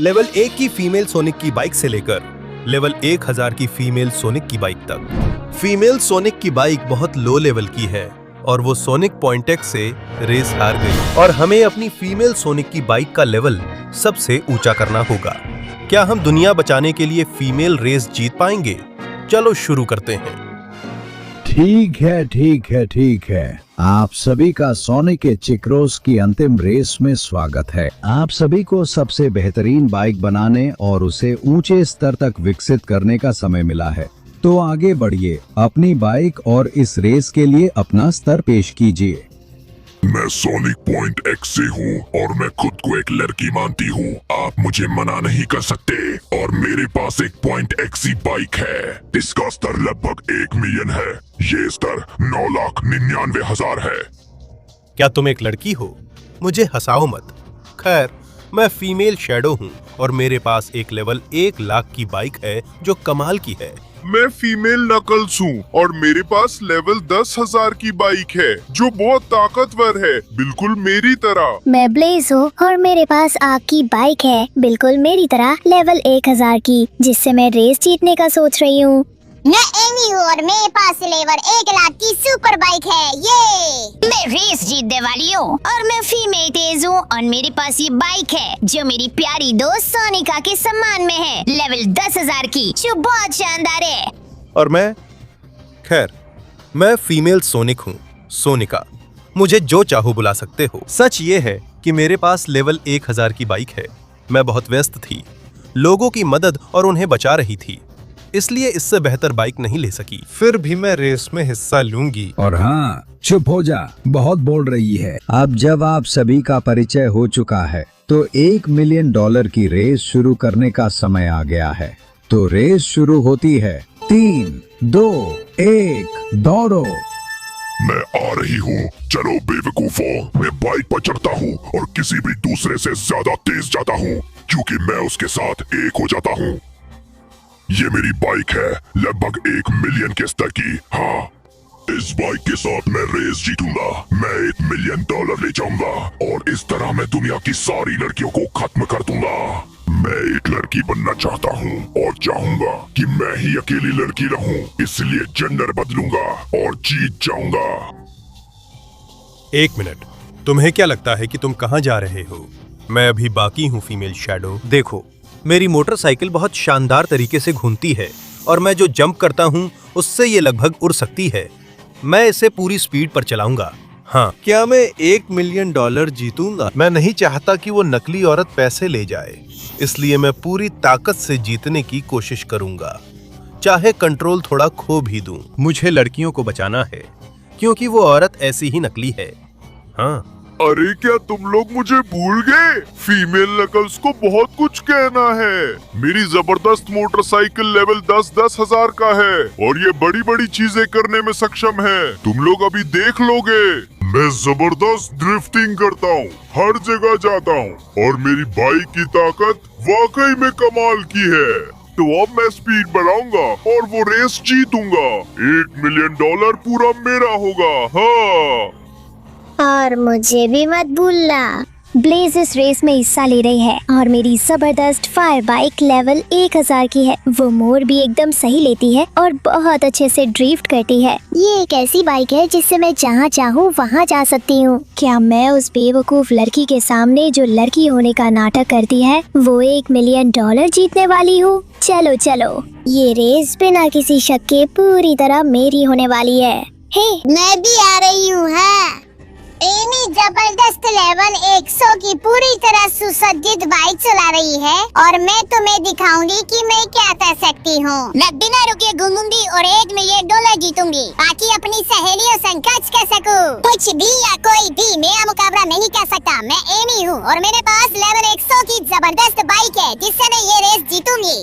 Level 1 की female sonic की bike से लेकर लेवल 1000 की फीमेल सोनिक की बाइक तक। फीमेल सोनिक की बाइक बहुत लो लेवल की है और वो सोनिक पॉइंटेक्स से रेस हार गई और हमें अपनी फीमेल सोनिक की बाइक का लेवल सबसे ऊंचा करना होगा। क्या हम दुनिया बचाने के लिए फीमेल रेस जीत पाएंगे? चलो शुरू करते हैं। ठीक है। आप सभी का सोनिक चिक्रोस की अंतिम रेस में स्वागत है। आप सभी को सबसे बेहतरीन बाइक बनाने और उसे ऊंचे स्तर तक विकसित करने का समय मिला है। तो आगे बढ़िए, अपनी बाइक और इस रेस के लिए अपना स्तर पेश कीजिए। मैं सोनिक पॉइंट एक्स से हूँ और मैं खुद को एक लड़की मानती हूँ। आप मुझे मना नहीं कर सकते और मेरे पास एक पॉइंट एक्स ही बाइक है। इसका स्तर लगभग 1 मिलियन है। ये स्तर 9,99,000 है। क्या तुम एक लड़की हो? मुझे हंसाओ मत। खैर, मैं फीमेल शैडो हूँ और मेरे पास एक लेवल 1 लाख की बाइक है जो कमाल की है। मैं फीमेल नकल्स हूँ और मेरे पास लेवल 10,000 की बाइक है जो बहुत ताकतवर है, बिल्कुल मेरी तरह। मैं ब्लेज हूँ और मेरे पास आग की बाइक है, बिल्कुल मेरी तरह, लेवल 1000 की, जिससे मैं रेस जीतने का सोच रही हूँ। मैं एमी हूँ और मेरे पास लेवल 1 लाख की सुपर बाइक है। ये मैं रेस जीतने वाली हूँ और मैं फीमेल तेज हूँ और मेरे पास ये बाइक है जो मेरी प्यारी दोस्त सोनिका के सम्मान में है, लेवल 10,000 की, जो बहुत शानदार है। और मैं फीमेल सोनिक हूँ, सोनिका। मुझे जो चाहो बुला सकते हो। सच ये है कि मेरे पास लेवल 1000 की बाइक है। मैं बहुत व्यस्त थी, लोगों की मदद और उन्हें बचा रही थी, इसलिए इससे बेहतर बाइक नहीं ले सकी। फिर भी मैं रेस में हिस्सा लूंगी। और हाँ, चुप हो जा, बहुत बोल रही है। अब जब आप सभी का परिचय हो चुका है तो $1 मिलियन की रेस शुरू करने का समय आ गया है। तो रेस शुरू होती है। 3, 2, 1, दौड़ो। मैं आ रही हूँ। चलो बेवकूफों, मैं बाइक पर चढ़ता हूँ और किसी भी दूसरे से ज्यादा तेज जाता हूँ क्योंकि मैं उसके साथ एक हो जाता हूँ। ये मेरी बाइक है, लगभग 1 मिलियन के स्तर की। हाँ, इस बाइक के साथ मैं रेस जीतूंगा। मैं $1 मिलियन ले जाऊंगा और इस तरह मैं दुनिया की सारी लड़कियों को खत्म कर दूंगा। मैं एक लड़की बनना चाहता हूँ और चाहूंगा कि मैं ही अकेली लड़की रहूं, इसलिए जेंडर बदलूंगा और जीत जाऊंगा। 1 मिनट, तुम्हें क्या लगता है कि तुम कहाँ जा रहे हो? मैं अभी बाकी हूँ फीमेल शैडो। देखो, मेरी मोटरसाइकिल बहुत शानदार तरीके से घूमती है और मैं जो जंप करता हूँ उससे ये लगभग उड़ सकती है। मैं इसे पूरी स्पीड पर चलाऊंगा। हाँ, क्या मैं $1 मिलियन जीतूंगा? मैं नहीं चाहता कि वो नकली औरत पैसे ले जाए, इसलिए मैं पूरी ताकत से जीतने की कोशिश करूंगा, चाहे कंट्रोल थोड़ा खो भी दूं। मुझे लड़कियों को बचाना है क्योंकि वो औरत ऐसी ही नकली है। हाँ, अरे क्या तुम लोग मुझे भूल गए? फीमेल नकल्स को बहुत कुछ कहना है। मेरी जबरदस्त मोटरसाइकिल लेवल 10,000 का है और ये बड़ी बड़ी चीजें करने में सक्षम है। तुम लोग अभी देख लोगे। मैं जबरदस्त ड्रिफ्टिंग करता हूँ, हर जगह जाता हूँ और मेरी बाइक की ताकत वाकई में कमाल की है। तो अब मैं स्पीड बढ़ाऊंगा और वो रेस जीतूंगा। $1 मिलियन पूरा मेरा होगा। हाँ, और मुझे भी मत भूलना। ब्लेज इस रेस में हिस्सा ले रही है और मेरी जबरदस्त फायर बाइक लेवल 1000 की है। वो मोड़ भी एकदम सही लेती है और बहुत अच्छे से ड्रिफ्ट करती है। ये एक ऐसी बाइक है जिससे मैं जहाँ चाहूँ वहाँ जा सकती हूँ। क्या मैं उस बेवकूफ लड़की के सामने जो लड़की होने का नाटक करती है वो $1 मिलियन जीतने वाली हूँ? चलो चलो, ये रेस बिना किसी शक के पूरी तरह मेरी होने वाली है। हे, मैं भी आ रही हूँ। हाँ, एमी जबरदस्त लेवल 100 की पूरी तरह सुसज्जित बाइक चला रही है और मैं तुम्हें दिखाऊंगी कि मैं क्या कर सकती हूँ। मैं बिना रुके घूमूंगी और $1 मिलियन जीतूंगी ताकि अपनी सहेलियों से खर्च कर सकूं। कुछ भी या कोई भी मेरा मुकाबला नहीं कर सकता। मैं एमी हूँ और मेरे पास लेवल 100 की जबरदस्त बाइक है जिससे मैं ये रेस जीतूंगी।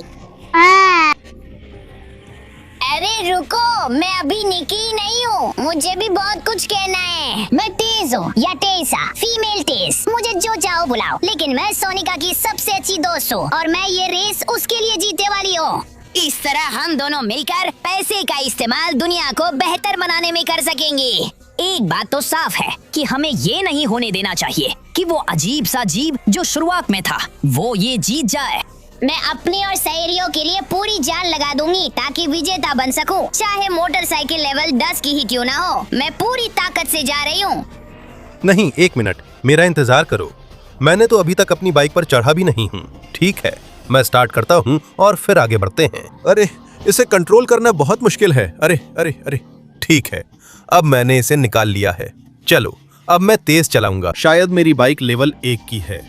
अरे रुको, मैं अभी निकी नहीं हूँ, मुझे भी बहुत कुछ कहना है। मैं तेज हूँ या टेसा, फीमेल तेज, मुझे जो चाहो बुलाओ, लेकिन मैं सोनिका की सबसे अच्छी दोस्त हूँ और मैं ये रेस उसके लिए जीतने वाली हूँ। इस तरह हम दोनों मिलकर पैसे का इस्तेमाल दुनिया को बेहतर बनाने में कर सकेंगे। एक बात तो साफ है कि हमें ये नहीं होने देना चाहिए कि वो अजीब सा जीव जो शुरुआत में था वो ये जीत जाए। मैं अपनी और सहयोगियों के लिए पूरी जान लगा दूंगी ताकि विजेता बन सकूं, चाहे मोटरसाइकिल लेवल 10 की ही क्यों ना हो। मैं पूरी ताकत से जा रही हूँ। नहीं, एक मिनट, मेरा इंतजार करो। मैंने तो अभी तक अपनी बाइक पर चढ़ा भी नहीं हूँ। ठीक है, मैं स्टार्ट करता हूँ और फिर आगे बढ़ते हैं। अरे, इसे कंट्रोल करना बहुत मुश्किल है। अरे अरे अरे, ठीक है, अब मैंने इसे निकाल लिया है। चलो, अब मैं तेज चलाऊंगा। शायद मेरी बाइक लेवल 1 की है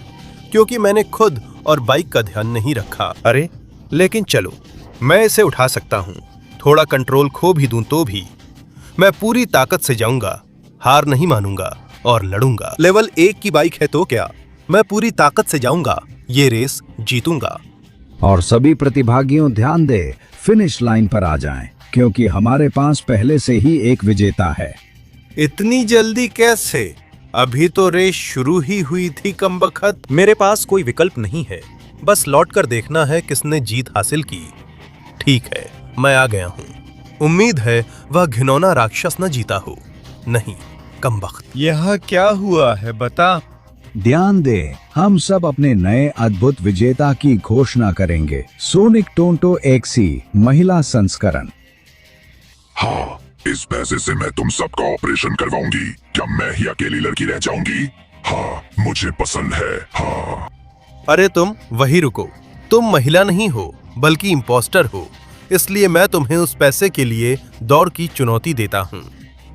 क्योंकि मैंने खुद और बाइक का ध्यान नहीं रखा। अरे, लेकिन चलो, मैं इसे उठा सकता हूँ। थोड़ा कंट्रोल खो भी दूं तो भी मैं पूरी ताकत से जाऊंगा, हार नहीं मानूंगा और लड़ूंगा। लेवल 1 की बाइक है तो क्या, मैं पूरी ताकत से जाऊंगा, ये रेस जीतूंगा। और सभी प्रतिभागियों ध्यान दे, फिनिश लाइन पर आ जाएं, क्योंकि हमारे पास पहले से ही एक विजेता है। इतनी जल्दी कैसे? अभी तो रेस शुरू ही हुई थी कमबख्त। मेरे पास कोई विकल्प नहीं है, बस लौटकर देखना है किसने जीत हासिल की। ठीक है, मैं आ गया हूँ। उम्मीद है वह घिनौना राक्षस न जीता हो। नहीं, कमबख्त। यह क्या हुआ है बता। ध्यान दे, हम सब अपने नए अद्भुत विजेता की घोषणा करेंगे। सोनिक टोंटो एक्सी महिला संस्करण। हाँ, इस पैसे से मैं तुम सबका ऑपरेशन करवाऊंगी। क्या मैं ही अकेली लड़की रह जाऊंगी? हाँ, मुझे पसंद है। हाँ। अरे तुम वही रुको, तुम महिला नहीं हो बल्कि इम्पोस्टर हो, इसलिए मैं तुम्हें उस पैसे के लिए दौड़ की चुनौती देता हूँ।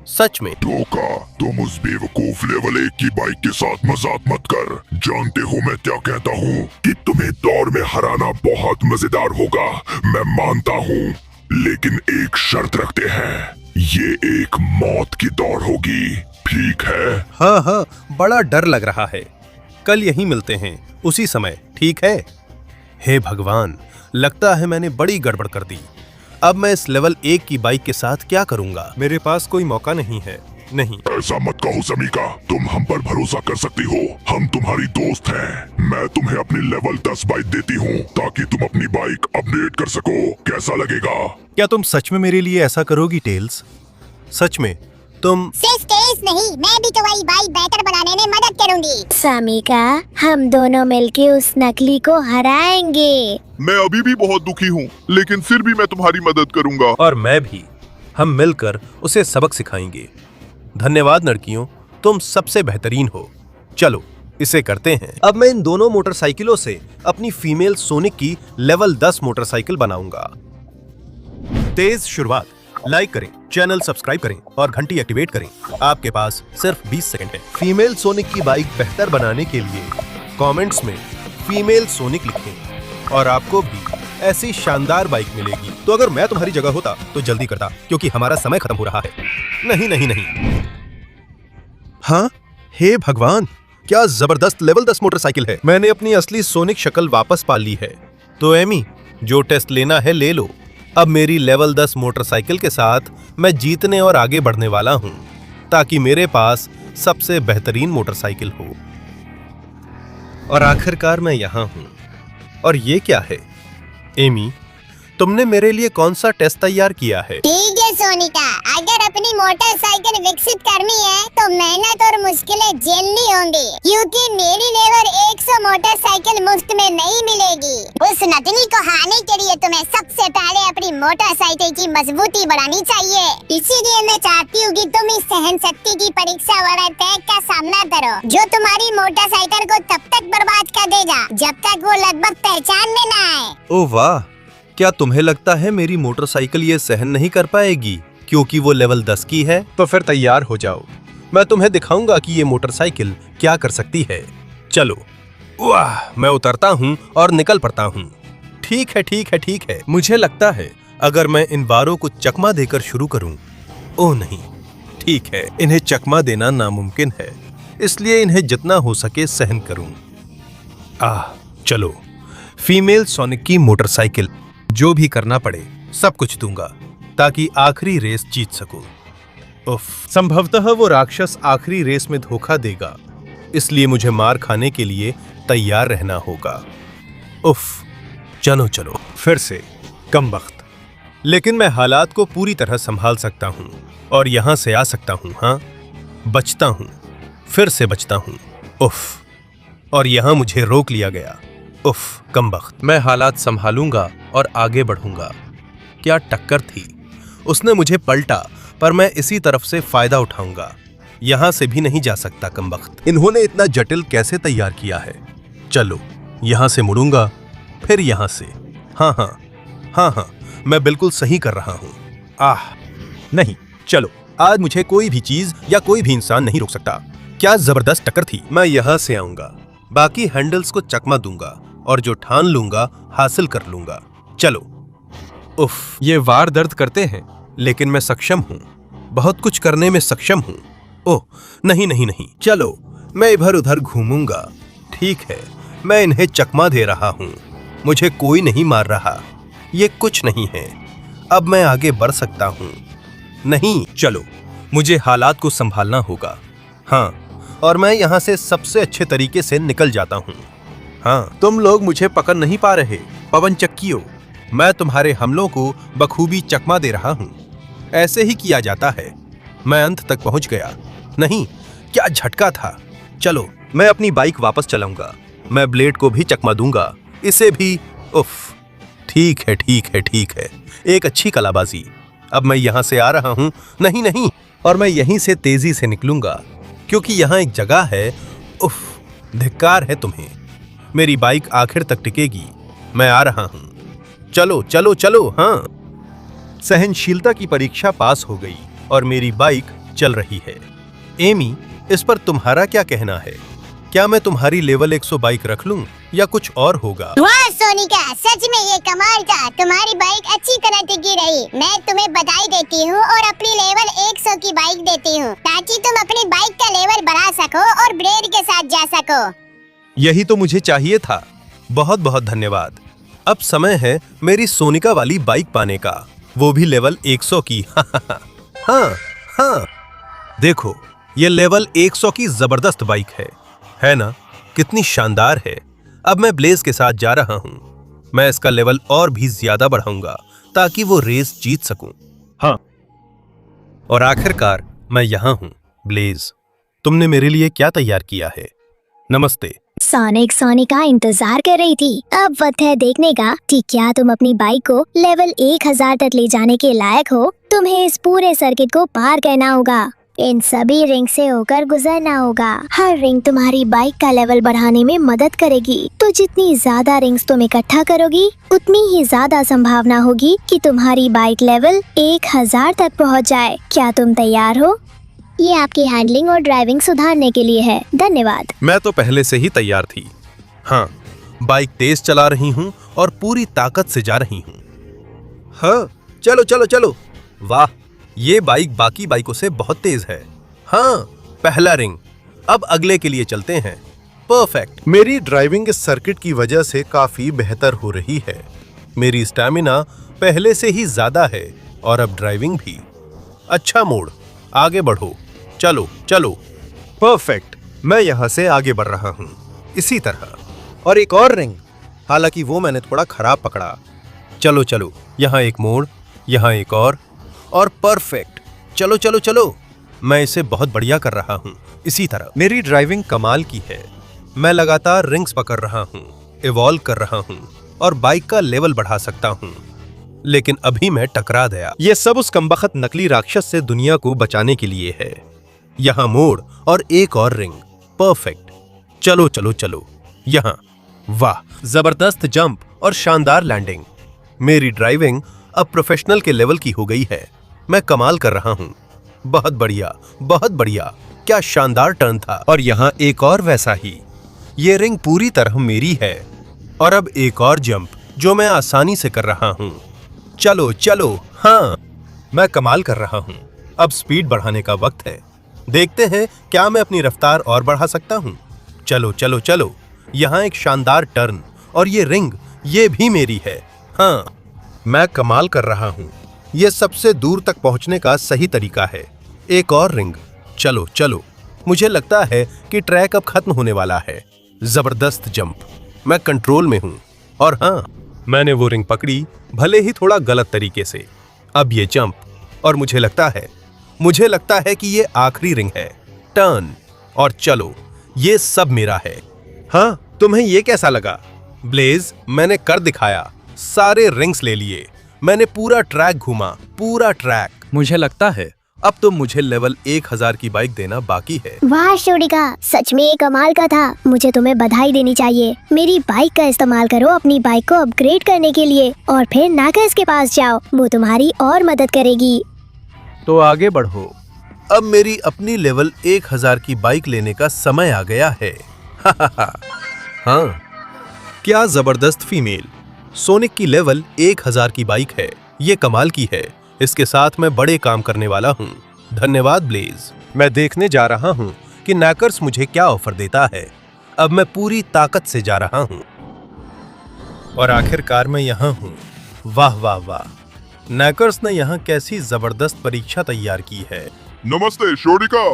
सच में। धोखा, तुम उस बेवकूफ लेवल 1 की बाइक के साथ मजाक मत कर। जानते हो मैं क्या कहता हूँ कि तुम्हें दौड़ में हराना बहुत मजेदार होगा। मैं मानता हूँ, लेकिन एक शर्त रखते हैं, ये एक मौत की दौड़ होगी, ठीक है? हाँ हाँ, बड़ा डर लग रहा है। कल यहीं मिलते हैं, उसी समय, ठीक है? हे भगवान, लगता है मैंने बड़ी गड़बड़ कर दी। अब मैं इस लेवल 1 की बाइक के साथ क्या करूंगा? मेरे पास कोई मौका नहीं है। नहीं, ऐसा मत कहो समीका, तुम हम पर भरोसा कर सकती हो। हम तुम्हारी दोस्त हैं। मैं तुम्हें अपनी लेवल 10 बाइक देती हूँ ताकि तुम अपनी बाइक अपडेट कर सको। कैसा लगेगा? क्या तुम सच में मेरे लिए ऐसा करोगी टेल्स? सच में तुम? सिर्फ टेल्स नहीं, मैं भी तुम्हारी बाइक बेहतर बनाने में मदद करूंगी। सामिका, हम दोनों मिलके उस नकली को हराएंगे। मैं अभी भी बहुत दुखी हूँ, लेकिन फिर भी मैं तुम्हारी मदद करूंगा। और मैं भी। हम मिलकर उसे सबक सिखाएंगे। धन्यवाद लड़कियों, तुम सबसे बेहतरीन हो। चलो, इसे करते हैं। अब मैं इन दोनों मोटरसाइकिलों से अपनी फीमेल सोनिक की लेवल 10 मोटरसाइकिल बनाऊंगा। तेज शुरुआत। लाइक करें, चैनल सब्सक्राइब करें और घंटी एक्टिवेट करें। आपके पास सिर्फ 20 सेकंड है। फीमेल सोनिक की बाइक बेहतर बनाने के लिए कमेंट्स में फीमेल सोनिक लिखें और आपको भी ऐसी शानदार बाइक मिलेगी। तो अगर मैं तुम्हारी जगह होता तो जल्दी करता, क्योंकि हमारा समय खत्म हो रहा है। नहीं नहीं नहीं। हाँ, हे भगवान, क्या जबरदस्त लेवल 10 मोटरसाइकिल है। मैंने अपनी असली सोनिक शक्ल वापस पा ली है। तो एमी, जो टेस्ट लेना है ले लो। अब मेरी लेवल 10 मोटरसाइकिल के साथ मैं जीतने और आगे बढ़ने वाला हूं, ताकि मेरे पास सबसे बेहतरीन मोटरसाइकिल हो। और आखिरकार मैं यहां हूं। और ये क्या है? एमी, तुमने मेरे लिए कौन सा टेस्ट तैयार किया है? ठीक है सोनिका, अगर अपनी मोटरसाइकिल विकसित करनी है तो मेहनत और मुश्किलें झेलनी होंगी, क्योंकि मेरी लेवल 100 मोटरसाइकिल मुफ्त में नहीं मिलेगी। उस नकली को हराने के लिए तुम्हें सबसे पहले अपनी मोटरसाइकिल की मजबूती बढ़ानी चाहिए। इसीलिए मैं चाहती हूँ कि तुम इस सहन शक्ति की परीक्षा वाला टैग का सामना करो, जो तुम्हारी मोटरसाइकिल को तब तक बर्बाद कर देगा जब तक वो लगभग पहचान में न आए। ओह वाह, क्या तुम्हें लगता है मेरी मोटरसाइकिल ये सहन नहीं कर पाएगी क्योंकि वो लेवल 10 की है? तो फिर तैयार हो जाओ, मैं तुम्हें दिखाऊंगा कि ये मोटरसाइकिल क्या कर सकती है। चलो, वाह, मैं उतरता हूँ और निकल पड़ता हूँ। ठीक है ठीक है ठीक है। मुझे लगता है अगर मैं इन बारों को चकमा देकर शुरू करूँ। ओह नहीं, ठीक है, इन्हें चकमा देना नामुमकिन है, इसलिए इन्हें जितना हो सके सहन करूँ। चलो, फीमेल सोनिक की मोटरसाइकिल, जो भी करना पड़े सब कुछ दूंगा ताकि आखिरी रेस जीत सकूं। उफ, संभवतः वो राक्षस आखिरी रेस में धोखा देगा, इसलिए मुझे मार खाने के लिए तैयार रहना होगा। उफ, चलो चलो फिर से, कमबख्त। लेकिन मैं हालात को पूरी तरह संभाल सकता हूँ और यहाँ से आ सकता हूँ। हाँ, बचता हूँ, फिर से बचता हूँ। उफ, और यहाँ मुझे रोक लिया गया। उफ, कमबख्त। मैं हालात संभालूंगा और आगे बढ़ूंगा। क्या टक्कर थी! उसने मुझे पलटा, पर मैं इसी तरफ से फायदा उठाऊंगा। यहाँ से भी नहीं जा सकता कमबख्त। इन्होंने इतना जटिल कैसे तैयार किया है? चलो, यहाँ से मुड़ूंगा, फिर यहाँ से। हाँ, मैं बिल्कुल सही कर रहा हूँ। नहीं, चलो, आज मुझे कोई भी चीज या कोई भी इंसान नहीं रोक सकता। क्या जबरदस्त टक्कर थी। मैं यहाँ से आऊंगा, बाकी हैंडल्स को चकमा दूंगा और जो ठान लूंगा हासिल कर लूंगा। चलो। उफ, ये वार दर्द करते हैं। लेकिन मैं सक्षम हूँ, बहुत कुछ करने में सक्षम हूँ। ओह, नहीं, चलो, मैं इधर उधर घूमूंगा। ठीक है, मैं इन्हें चकमा दे रहा हूँ। मुझे कोई नहीं मार रहा, ये कुछ नहीं है। अब मैं आगे बढ़ सकता हूँ। नहीं, चलो, मुझे हालात को संभालना होगा। हाँ, और मैं यहाँ से सबसे अच्छे तरीके से निकल जाता हूँ। हाँ, तुम लोग मुझे पकड़ नहीं पा रहे। पवन चक्कियों, मैं तुम्हारे हमलों को बखूबी चकमा दे रहा हूँ। ऐसे ही किया जाता है। मैं अंत तक पहुँच गया। नहीं, क्या झटका था। चलो, मैं अपनी बाइक वापस चलाऊंगा। मैं ब्लेड को भी चकमा दूंगा, इसे भी। उफ, ठीक है, एक अच्छी कलाबाजी। अब मैं यहाँ से आ रहा हूँ। नहीं, और मैं यहीं से तेजी से निकलूंगा, क्योंकि यहाँ एक जगह है। उफ, धिक्कार है तुम्हें। मेरी बाइक आखिर तक टिकेगी। मैं आ रहा हूँ। चलो। हाँ, सहनशीलता की परीक्षा पास हो गई और मेरी बाइक चल रही है। एमी, इस पर तुम्हारा क्या कहना है? क्या मैं तुम्हारी लेवल 100 बाइक रख लूं या कुछ और होगा? वाह सोनिका, सच में ये कमाल था। तुम्हारी बाइक अच्छी तरह टिकी रही। मैं तुम्हें बधाई देती हूँ और अपनी लेवल 100 की बाइक देती हूँ, ताकि तुम अपनी बाइक का लेवल बढ़ा सको और ब्लेड के साथ जा सको। यही तो मुझे चाहिए था। बहुत बहुत धन्यवाद। अब समय है मेरी सोनिका वाली बाइक पाने का, वो भी लेवल 100 की। हाँ, देखो, ये लेवल 100 की जबरदस्त बाइक है ना? कितनी शानदार है। अब मैं ब्लेज के साथ जा रहा हूँ। मैं इसका लेवल और भी ज्यादा बढ़ाऊंगा ताकि वो रेस जीत सकूं। हाँ, और आखिरकार मैं यहाँ हूँ। ब्लेज, तुमने मेरे लिए क्या तैयार किया है? नमस्ते। सोनिका इंतजार कर रही थी। अब वक्त है देखने का कि क्या तुम अपनी बाइक को लेवल 1000 तक ले जाने के लायक हो। तुम्हें इस पूरे सर्किट को पार करना होगा। इन सभी रिंग से होकर गुजरना होगा। हर रिंग तुम्हारी बाइक का लेवल बढ़ाने में मदद करेगी। तो जितनी ज्यादा रिंग्स तुम इकट्ठा करोगी, उतनी ही ज्यादा संभावना होगी कि तुम्हारी बाइक लेवल 1000 तक पहुंच जाए। क्या तुम तैयार हो? ये आपकी हैंडलिंग और ड्राइविंग सुधारने के लिए है। धन्यवाद। मैं तो पहले से ही तैयार थी। हाँ, बाइक तेज चला रही हूँ और पूरी ताकत से जा रही हूँ। हाँ, चलो। वाह, ये बाइक बाकी बाइकों से बहुत तेज है। हाँ, पहला रिंग। अब अगले के लिए चलते हैं। परफेक्ट। मेरी ड्राइविंग इस सर्किट की वजह से काफी बेहतर हो रही है। मेरी स्टैमिना पहले से ही ज्यादा है और अब ड्राइविंग भी। अच्छा मोड़, आगे बढ़ो। चलो। परफेक्ट। मैं यहाँ से आगे बढ़ रहा हूँ, इसी तरह। और एक और रिंग, हालांकि वो मैंने थोड़ा खराब पकड़ा। चलो, यहाँ एक मोड़, यहाँ एक और परफेक्ट। चलो। मैं इसे बहुत बढ़िया कर रहा हूँ, इसी तरह। मेरी ड्राइविंग कमाल की है। मैं लगातार रिंग्स पकड़ रहा हूँ, इवॉल्व कर रहा हूँ और बाइक का लेवल बढ़ा सकता हूँ। लेकिन अभी मैं टकरा गया। ये सब उस कमबख्त नकली राक्षस से दुनिया को बचाने के लिए है। यहाँ मोड़ और एक और रिंग। परफेक्ट। चलो। यहाँ। वाह, जबरदस्त जंप और शानदार लैंडिंग। मेरी ड्राइविंग अब प्रोफेशनल के लेवल की हो गई है। मैं कमाल कर रहा हूँ। बहुत बढ़िया। क्या शानदार टर्न था। और यहाँ एक और वैसा ही। ये रिंग पूरी तरह मेरी है। और अब एक और जंप जो मैं आसानी से कर रहा हूँ। चलो। हाँ, मैं कमाल कर रहा हूँ। अब स्पीड बढ़ाने का वक्त है। देखते हैं क्या मैं अपनी रफ्तार और बढ़ा सकता हूँ। चलो। यहाँ एक शानदार टर्न और ये रिंग, ये भी मेरी है। हाँ, मैं कमाल कर रहा हूँ। ये सबसे दूर तक पहुँचने का सही तरीका है। एक और रिंग। चलो। मुझे लगता है कि ट्रैक अब खत्म होने वाला है। जबरदस्त जंप, मैं कंट्रोल में हूँ। और हाँ, मैंने वो रिंग पकड़ी, भले ही थोड़ा गलत तरीके से। अब ये जंप, और मुझे लगता है कि ये आखिरी रिंग है। टर्न, और चलो, ये सब मेरा है। हाँ, तुम्हें ये कैसा लगा? ब्लेज, मैंने कर दिखाया, सारे रिंग्स ले लिए, मैंने पूरा ट्रैक घूमा, पूरा ट्रैक। मुझे लगता है अब तो मुझे लेवल 1000 की बाइक देना बाकी है। वाह शोडिका, सच में ये कमाल का था। मुझे तुम्हें बधाई देनी चाहिए। मेरी बाइक का इस्तेमाल करो अपनी बाइक को अपग्रेड करने के लिए और फिर नाकस के पास जाओ, वो तुम्हारी और मदद करेगी। तो आगे बढ़ो, अब मेरी अपनी लेवल 1000 की बाइक लेने का समय आ गया है। हाँ, क्या जबरदस्त फीमेल। सोनिक की लेवल 1000 की बाइक है, ये कमाल की है। इसके साथ मैं बड़े काम करने वाला हूँ। धन्यवाद ब्लेज। मैं देखने जा रहा हूँ कि नैकर्स मुझे क्या ऑफर देता है। अब मैं पूरी ताकत से जा रहा हूँ और आखिरकार मैं यहाँ हूँ। वाह वाह वाह, नैकर्स ने यहाँ कैसी जबरदस्त परीक्षा तैयार की है। नमस्ते शोडिका,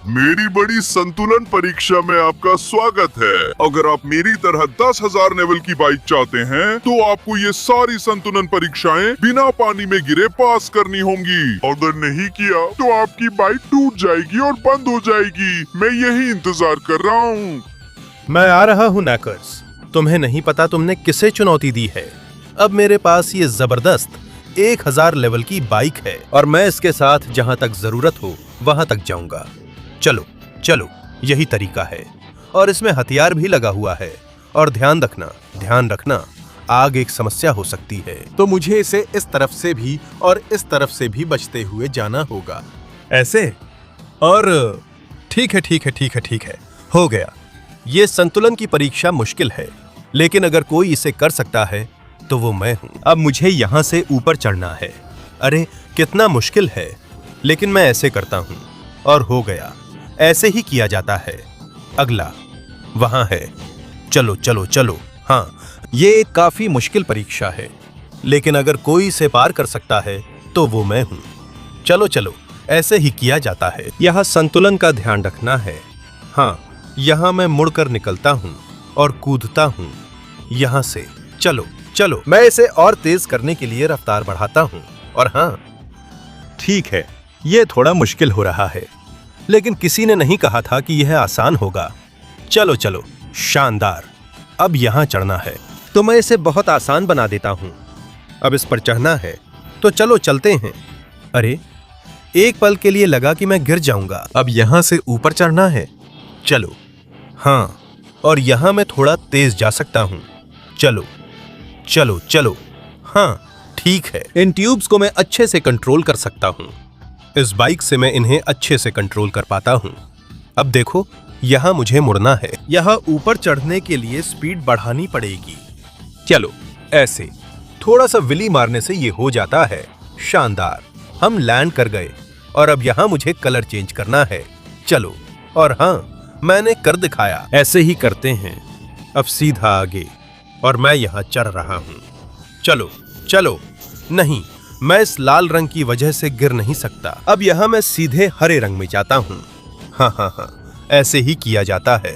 मेरी बड़ी संतुलन परीक्षा में आपका स्वागत है। अगर आप मेरी तरह 10,000 लेवल की बाइक चाहते हैं तो आपको ये सारी संतुलन परीक्षाएं बिना पानी में गिरे पास करनी होंगी। अगर नहीं किया तो आपकी बाइक टूट जाएगी और बंद हो जाएगी। मैं यही इंतजार कर रहा हूँ। मैं आ रहा हूँ नैकर्स। तुम्हें नहीं पता तुमने किसे चुनौती दी है। अब मेरे पास ये जबरदस्त 1000 लेवल की बाइक है और मैं इसके साथ जहाँ तक जरूरत हो वहाँ तक जाऊंगा। चलो चलो, यही तरीका है और इसमें हथियार भी लगा हुआ है। और ध्यान रखना, आग एक समस्या हो सकती है, तो मुझे इसे इस तरफ से भी और इस तरफ से भी बचते हुए जाना होगा। ऐसे? और ठीक है, हो गया। ये संतुलन की परीक्षा मुश्किल है, लेकिन अगर कोई इसे कर सकता है तो वो मैं हूं। अब मुझे यहां से ऊपर चढ़ना है। अरे कितना मुश्किल है, लेकिन मैं ऐसे करता हूं और हो गया। ऐसे ही किया जाता है। अगला वहां है। चलो चलो चलो। हाँ, ये एक काफी मुश्किल परीक्षा है, लेकिन अगर कोई इसे पार कर सकता है तो वो मैं हूं। चलो चलो, ऐसे ही किया जाता है। यहाँ संतुलन का ध्यान रखना है। हाँ, यहाँ मैं मुड़कर निकलता हूँ और कूदता हूँ यहाँ से। चलो चलो, मैं इसे और तेज करने के लिए रफ्तार बढ़ाता हूँ। और हाँ, ठीक है, ये थोड़ा मुश्किल हो रहा है, लेकिन किसी ने नहीं कहा था कि यह आसान होगा। चलो चलो, शानदार। अब यहाँ चढ़ना है, तो मैं इसे बहुत आसान बना देता हूँ। अब इस पर चढ़ना है, तो चलो चलते हैं। अरे, एक पल के लिए लगा कि मैं गिर जाऊंगा। अब यहाँ से ऊपर चढ़ना है। चलो, हाँ, और यहाँ मैं थोड़ा तेज जा सकता हूँ। चलो चलो चलो। हाँ, ठीक है, इन ट्यूब्स को मैं अच्छे से कंट्रोल कर सकता हूँ। इस बाइक से मैं इन्हें अच्छे से कंट्रोल कर पाता हूँ। अब देखो, यहाँ मुझे मुड़ना है। यहाँ ऊपर चढ़ने के लिए स्पीड बढ़ानी पड़ेगी। चलो, ऐसे थोड़ा सा विली मारने से ये हो जाता है। शानदार, हम लैंड कर गए और अब यहाँ मुझे कलर चेंज करना है। चलो, और हाँ, मैंने कर दिखाया। ऐसे ही करते हैं। अब सीधा आगे, और मैं यहाँ चढ़ रहा हूँ। चलो चलो। नहीं, मैं इस लाल रंग की वजह से गिर नहीं सकता। अब यहाँ मैं सीधे हरे रंग में जाता हूँ। हाँ, ऐसे ही किया जाता है।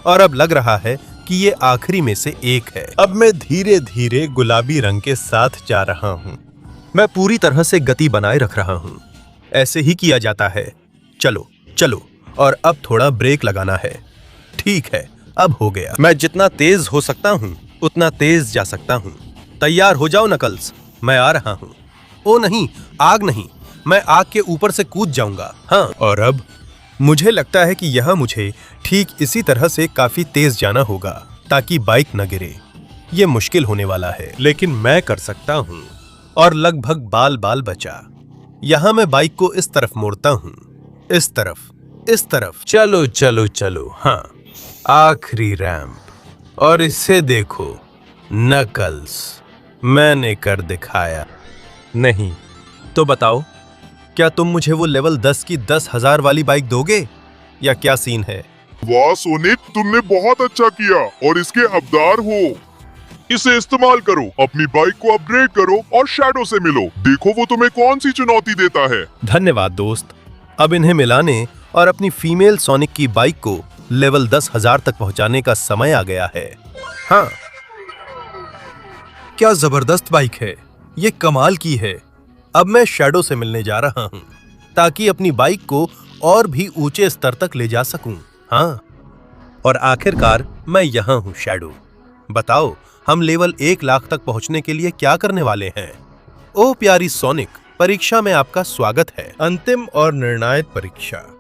और अब लग रहा है कि ये आखिरी में से एक है। अब मैं धीरे धीरे गुलाबी रंग के साथ जा रहा हूँ। मैं पूरी तरह से गति बनाए रख रहा हूँ। ऐसे ही किया जाता है। चलो चलो, और अब थोड़ा ब्रेक लगाना है। ठीक है, अब हो गया। मैं जितना तेज हो सकता हूँ उतना तेज जा सकता हूँ। तैयार हो जाओ नकल्स, मैं आ रहा हूँ। ओ नहीं, आग नहीं, मैं आग के ऊपर से कूद जाऊंगा। हाँ, और अब मुझे लगता है कि यहाँ मुझे ठीक इसी तरह से काफी तेज जाना होगा ताकि बाइक न गिरे। ये मुश्किल होने वाला है, लेकिन मैं कर सकता हूँ। और लगभग बाल बाल बचा। यहाँ मैं बाइक को इस तरफ मोड़ता हूँ, इस तरफ। चलो चलो चलो। हाँ, आखिरी रैंप, और इसे देखो नकल्स, मैंने कर दिखाया। नहीं तो बताओ, क्या तुम मुझे वो लेवल 10 की 10,000 वाली बाइक दोगे या क्या सीन है? वाह सोनिक, तुमने बहुत अच्छा किया और इसके हकदार हो। इसे इस्तेमाल करो, अपनी बाइक को अपग्रेड करो और शैडो से मिलो। देखो वो तुम्हें कौन सी चुनौती देता है। धन्यवाद दोस्त। अब इन्हें मिलाने और अपनी फीमेल सोनिक की बाइक को लेवल 10,000 तक पहुंचाने का समय आ गया है। हाँ, क्या जबरदस्त बाइक है, ये कमाल की है। अब मैं शैडो से मिलने जा रहा हूं ताकि अपनी बाइक को और भी ऊंचे स्तर तक ले जा सकूं। हाँ, और आखिरकार मैं यहाँ हूँ शैडो। बताओ, हम लेवल 1 लाख तक पहुंचने के लिए क्या करने वाले हैं? ओ प्यारी सोनिक, परीक्षा में आपका स्वागत है। अंतिम और निर्णायक परीक्षा।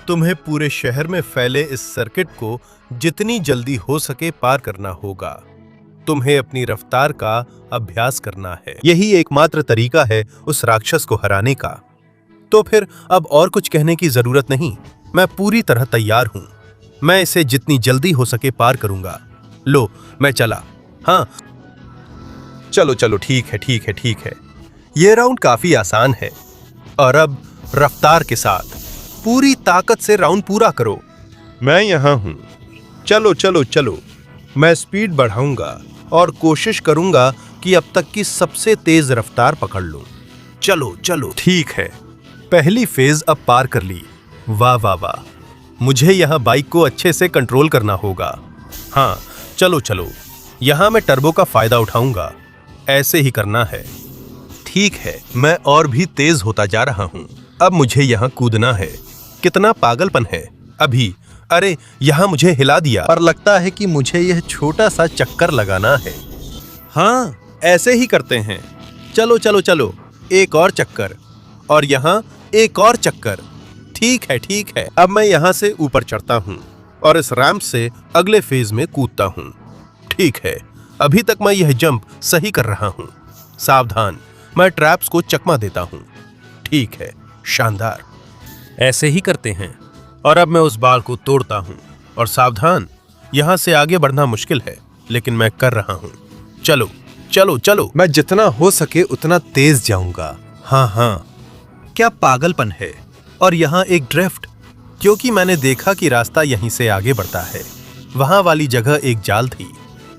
तुम्हें पूरे शहर में फैले इस सर्किट को जितनी जल्दी हो सके पार करना होगा। तुम्हें अपनी रफ्तार का अभ्यास करना है। यही एकमात्र तरीका है उस राक्षस को हराने का। तो फिर अब और कुछ कहने की जरूरत नहीं। मैं पूरी तरह तैयार हूं। मैं इसे जितनी जल्दी हो सके पार करूंगा। लो, मैं चला। हाँ, चलो चलो, ठीक है। ये राउंड काफी आसान है। और अब रफ्तार के साथ पूरी ताकत से राउंड पूरा करो। मैं यहां हूं। चलो। मैं स्पीड बढ़ाऊंगा और कोशिश करूंगा कि अब तक की सबसे तेज रफ्तार पकड़ लूं। चलो। ठीक है, पहली फेज अब पार कर ली। वाह। मुझे यहां बाइक को अच्छे से कंट्रोल करना होगा। हाँ, चलो। यहां मैं टर्बो का फायदा उठाऊंगा। ऐसे ही करना है। ठीक है, मैं और भी तेज होता जा रहा हूं। अब मुझे यहां कूदना है। कितना पागलपन है अभी। अरे, यहां मुझे हिला दिया और लगता है कि मुझे यह छोटा सा चक्कर लगाना है। हाँ, ऐसे ही करते हैं। चलो। एक और चक्कर, और यहां एक और चक्कर। ठीक है। अब मैं यहां से ऊपर चढ़ता हूं और इस रैंप से अगले फेज में कूदता हूं। ठीक है, अभी तक मैं यह जंप सही कर रहा हूं। सावधान, मैं ट्रैप्स को चकमा देता हूं। ठीक है, शानदार। ऐसे ही करते हैं। और अब मैं उस बाल को तोड़ता हूं। और सावधान, यहां से आगे बढ़ना मुश्किल है, लेकिन मैं कर रहा हूं। चलो। मैं जितना हो सके उतना तेज जाऊंगा। हाँ, क्या पागलपन है। और यहाँ एक ड्रिफ्ट, क्योंकि मैंने देखा कि रास्ता यहीं से आगे बढ़ता है। वहां वाली जगह एक जाल थी।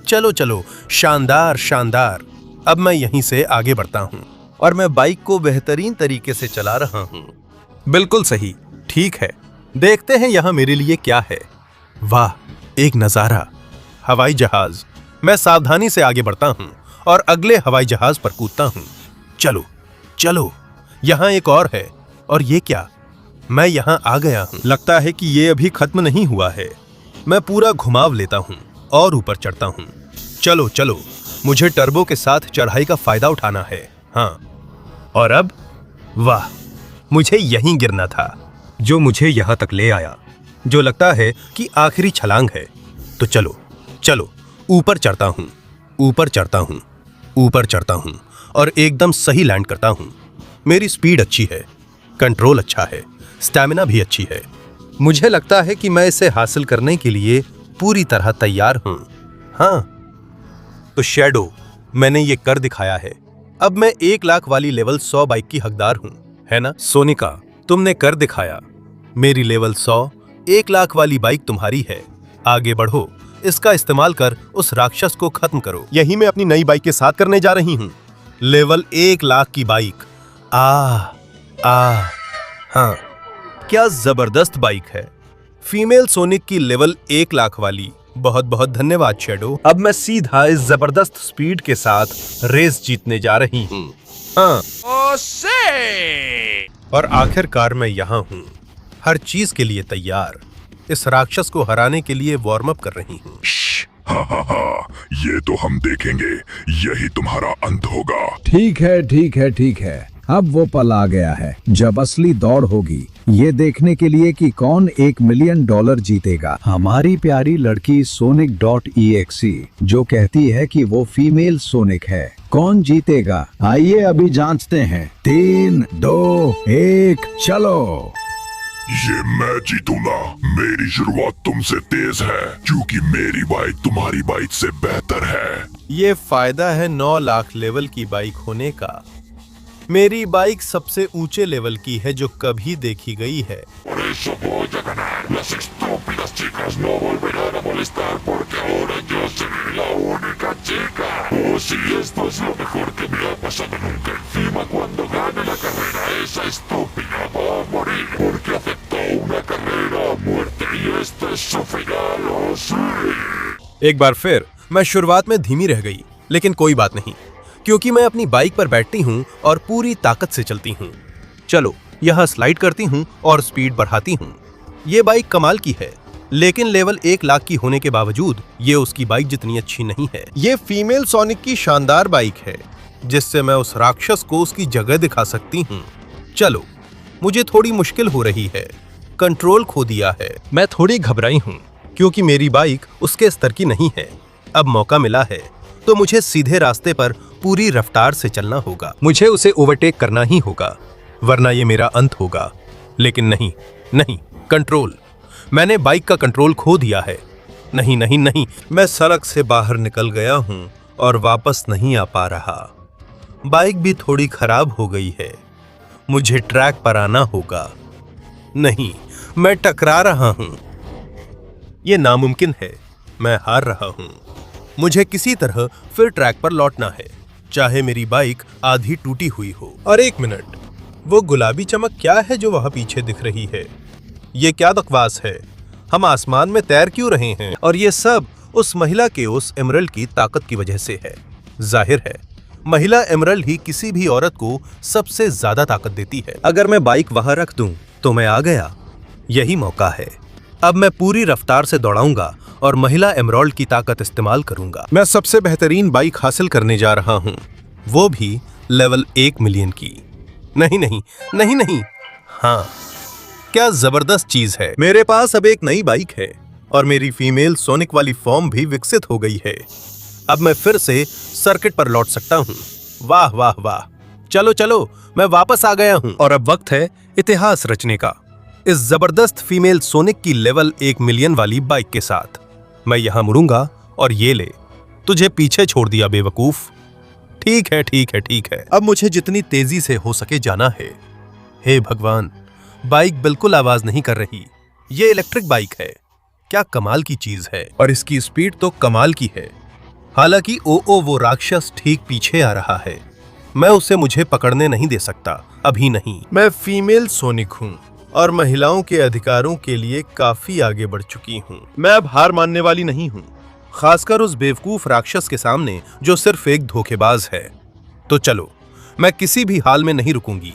चलो, शानदार। अब मैं यहीं से आगे बढ़ता हूं और मैं बाइक को बेहतरीन तरीके से चला रहा हूं। बिल्कुल सही। ठीक है, देखते हैं यहां मेरे लिए क्या है। वाह, एक नजारा। हवाई जहाज। मैं सावधानी से आगे बढ़ता हूं और अगले हवाई जहाज पर कूदता हूं। चलो। यहां एक और है। और ये क्या? मैं यहां आ गया हूं। लगता है कि ये अभी खत्म नहीं हुआ है। मैं पूरा घुमाव लेता हूं और ऊपर चढ़ता हूं। चलो। मुझे टर्बो के साथ चढ़ाई का फायदा उठाना है। हाँ, और अब वाह, मुझे यहीं गिरना था, जो मुझे यहां तक ले आया, जो लगता है कि आखिरी छलांग है। तो चलो, ऊपर चढ़ता हूं और एकदम सही लैंड करता हूं। मेरी स्पीड अच्छी है, कंट्रोल अच्छा है, स्टैमिना भी अच्छी है। मुझे लगता है कि मैं इसे हासिल करने के लिए पूरी तरह तैयार हूं। हाँ, तो शैडो, मैंने ये कर दिखाया है। अब मैं 1 लाख वाली लेवल 100 बाइक की हकदार हूं, है ना? सोनिका, तुमने कर दिखाया। मेरी लेवल 100 1 लाख वाली बाइक तुम्हारी है। आगे बढ़ो, इसका इस्तेमाल कर उस राक्षस को खत्म करो। यही मैं अपनी नई बाइक के साथ करने जा रही हूं। लेवल 1 लाख की बाइक। हाँ, क्या जबरदस्त बाइक है। फीमेल सोनिक की लेवल 1 लाख वाली। बहुत धन्यवाद शैडो। अब मैं सीधा इस जबरदस्त स्पीड के साथ रेस जीतने जा रही हूँ। हाँ, और आखिरकार मैं यहाँ हूँ, हर चीज के लिए तैयार। इस राक्षस को हराने के लिए वार्म अप कर रही हूँ। हा, ये तो हम देखेंगे। यही तुम्हारा अंत होगा। ठीक है। अब वो पल आ गया है जब असली दौड़ होगी, ये देखने के लिए कि कौन $1 मिलियन जीतेगा। हमारी प्यारी लड़की Sonic.exe जो कहती है कि वो फीमेल सोनिक है। कौन जीतेगा? आइए अभी जांचते हैं। 3, 2, 1, चलो। ये मैं जीतूंगा। मेरी शुरुआत तुमसे तेज है, क्योंकि मेरी बाइक तुम्हारी बाइक से बेहतर है। ये फायदा है 9 लाख लेवल की बाइक होने का। मेरी बाइक सबसे ऊंचे लेवल की है जो कभी देखी गई है। एक बार फिर मैं शुरुआत में धीमी रह गई, लेकिन कोई बात नहीं, क्योंकि मैं अपनी बाइक पर बैठती हूँ और पूरी ताकत से चलती हूँ। चलो, यहाँ स्लाइड करती हूँ और स्पीड बढ़ाती हूँ। ये बाइक कमाल की है, लेकिन लेवल 1 लाख की होने के बावजूद ये उसकी बाइक जितनी अच्छी नहीं है। ये फीमेल सोनिक की शानदार बाइक है, जिससे मैं उस राक्षस को उसकी जगह दिखा सकती हूँ। चलो, मुझे थोड़ी मुश्किल हो रही है, कंट्रोल खो दिया है। मैं थोड़ी घबराई हूँ क्योंकि मेरी बाइक उसके स्तर की नहीं है। अब मौका मिला है तो मुझे सीधे रास्ते पर पूरी रफ्तार से चलना होगा। मुझे उसे ओवरटेक करना ही होगा, वरना ये मेरा अंत होगा। लेकिन नहीं नहीं, कंट्रोल, मैंने बाइक का कंट्रोल खो दिया है। नहीं नहीं नहीं, मैं सड़क से बाहर निकल गया हूँ और वापस नहीं आ पा रहा। बाइक भी थोड़ी खराब हो गई है, मुझे ट्रैक पर आना होगा। नहीं, मैं टकरा रहा हूँ। ये नामुमकिन है, मैं हार रहा हूँ। मुझे किसी तरह फिर ट्रैक पर लौटना है, चाहे मेरी बाइक आधी टूटी हुई हो। और एक मिनट, वो गुलाबी चमक क्या है जो वहां पीछे दिख रही है? ये क्या बकवास है? हम आसमान में तैर क्यों रहे हैं? और ये सब उस महिला के उस एमरल्ड की ताकत की वजह से है। जाहिर है, महिला एमरल्ड ही किसी भी औरत को सबसे ज्यादा ताकत देती है। अगर मैं बाइक वहां रख दूं तो मैं आ गया। यही मौका है। अब मैं पूरी रफ्तार से दौड़ाऊंगा और महिला एमरल्ड की ताकत इस्तेमाल करूंगा। मैं सबसे बेहतरीन बाइक हासिल करने जा रहा हूं, वो भी लेवल 1 मिलियन की। नहीं नहीं नहीं नहीं, हाँ, क्या जबरदस्त चीज है। मेरे पास अब एक नई बाइक है और मेरी फीमेल सोनिक वाली फॉर्म भी विकसित हो गई है। अब मैं फिर से सर्किट पर लौट सकता हूँ। वाह वाह वाह, चलो चलो, मैं वापस आ गया हूँ और अब वक्त है इतिहास रचने का। इस जबरदस्त फीमेल सोनिक की लेवल 1 मिलियन वाली बाइक के साथ मैं यहां मुड़ूंगा और ये ले, तुझे पीछे छोड़ दिया बेवकूफ। ठीक है ठीक है ठीक है, अब मुझे जितनी तेजी से हो सके जाना है। हे भगवान, बाइक बिल्कुल आवाज नहीं कर रही। ये इलेक्ट्रिक बाइक है, क्या कमाल की चीज है। और इसकी स्पीड तो कमाल की है। हालांकि वो राक्षस ठीक पीछे आ रहा है। मैं उसे मुझे पकड़ने नहीं दे सकता, अभी नहीं। मैं फीमेल सोनिक हूँ और महिलाओं के अधिकारों के लिए काफी आगे बढ़ चुकी हूँ। मैं अब हार मानने वाली नहीं हूँ, खासकर उस बेवकूफ राक्षस के सामने जो सिर्फ एक धोखेबाज है। तो चलो, मैं किसी भी हाल में नहीं रुकूंगी,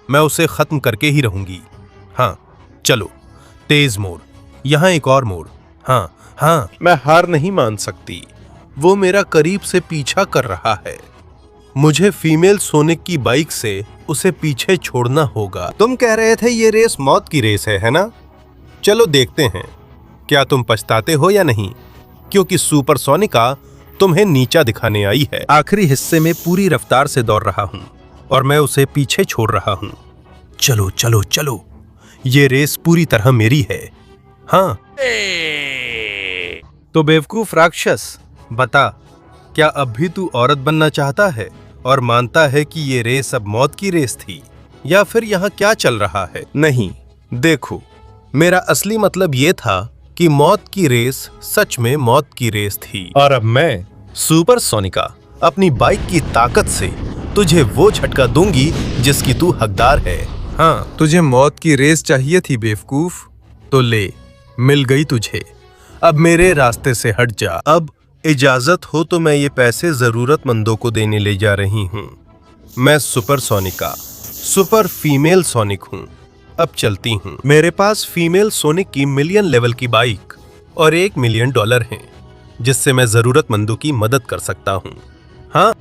मैं उसे खत्म करके ही रहूंगी। हाँ चलो, तेज मोड़, यहाँ एक और मोड़। हाँ हाँ, मैं हार नहीं मान सकती। वो मेरा करीब से पीछा कर रहा है। मुझे फीमेल सोनिक की बाइक से उसे पीछे छोड़ना होगा। तुम कह रहे थे ये रेस मौत की रेस है ना? चलो देखते हैं, क्या तुम पछताते हो या नहीं, क्योंकि सुपर सोनिका तुम्हें नीचा दिखाने आई है। आखिरी हिस्से में पूरी रफ्तार से दौड़ रहा हूं और मैं उसे पीछे छोड़ रहा हूं। चलो चलो चलो, ये रेस पूरी तरह मेरी है। हाँ, तो बेवकूफ राक्षस, बता, क्या अब भी तू औरत बनना चाहता है और मानता है कि ये रेस अब मौत की रेस थी, या फिर यहाँ क्या चल रहा है? नहीं, देखो, मेरा असली मतलब ये था कि मौत की रेस सच में मौत की रेस थी। और अब मैं सुपर सोनिका अपनी बाइक की ताकत से तुझे वो झटका दूंगी जिसकी तू हकदार है। हाँ, तुझे मौत की रेस चाहिए थी बेवकूफ। तो ले, मिल गई तुझे। अब मेरे रास्ते से हट जा। अब इजाजत हो तो मैं ये पैसे जरूरतमंदों को देने ले जा रही हूँ। मैं super Sonika, super female sonic हूँ। अब चलती हूँ। मेरे पास फीमेल सोनिक की मिलियन लेवल की बाइक और $1 मिलियन हैं, जिससे मैं जरूरतमंदों की मदद कर सकता हूँ। हाँ,